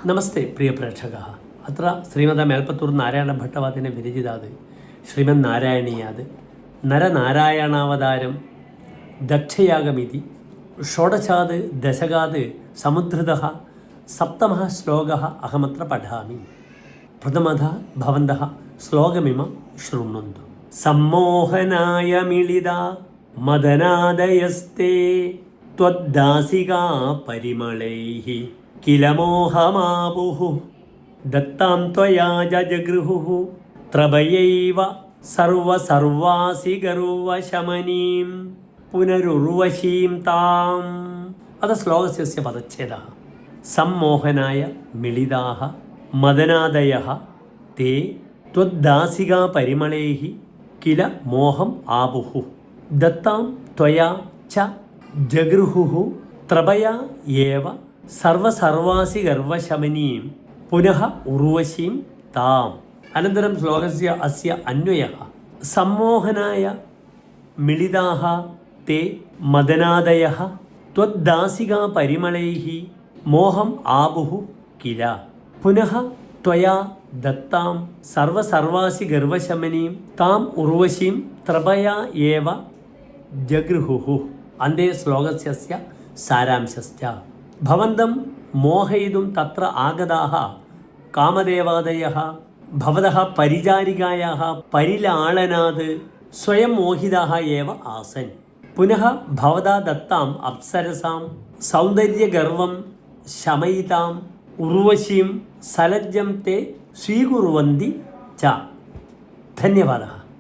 നമസ്തേ പ്രിയ പ്രേക്ഷകः അത്ര ശ്രീമത മേൽപ്പത്തൂർ നാരായണ ഭട്ടവാദിന വിരചിതാത് ശ്രീമന് നാരായണീയാത് നരനാരായണാവതാരം ദക്ഷയാഗമിതി ഷോഡശാത് ദശകാത് സമുദ്ധൃതഃ സപ്തമഃ ശ്ലോകः അഹമത്ര പഠാമി. പ്രഥമതഃ ഭവന്തः ശ്ലോകമിമം ശൃണ്വन्तു. സമ്മോഹനായ മിളിതാ മദനാദയസ്തേ ത്വദ്ദാസികാ പരിമളൈഃ കില മോഹമാപുഃ ദത്താം ത്വയാ ജഗൃഹുഃ ത്രഭയൈവ സർവസർവാസി ഗർവശമനീം പുനരുർവശീം താം. അത ശ്ലോകസ്യ പദച്ഛേദः. സമ്മോഹനായ മിളിതാഃ മദനാദയഃ തേ ത്വദ്ദാസികാ പരിമളൈഃ കില മോഹം ആപുഃ ദത്താം ത്വയാ ച ജഗൃഹുഃ ത്രഭയാ ഏവ സർവസർവാസി ഗർവശമനീം പുനഃ ഉർവശീം താം. അനന്തരം ശ്ലോകസ്യ അസ്യ അന്വയഃ. സമ്മോഹനായ മിളിതാഃ തേ മദനാദയഃ ത്വദ്ദാസികാ പരിമളൈഃ മോഹം ആപുഃ കില പുനഃ ത്വയാ ദത്താം സർവസർവാസി ഗർവശമനീം താം ഉർവശീം ത്രഭയാ ഏവ ജഗൃഹുഃ. അന്തേ ശ്ലോകസ്യ സാരാംശശ്ച. ഭവന്തം മോഹയിതും തത്ര ആഗതാഃ കാമദേവാദയഃ ഭവതഃ പരിചാരികായാः പരിലാളനാത് സ്വയം മോഹിതാः ഏവ ആസൻ. പുനഃ ഭവതാ ദത്താം അപ്സരസാം സൗന്ദര്യഗർവം ശമയിതാം ഉർവശീം സലജ്ജം തേ സ്വീകുർവന്തി ച. ധന്യവാദः.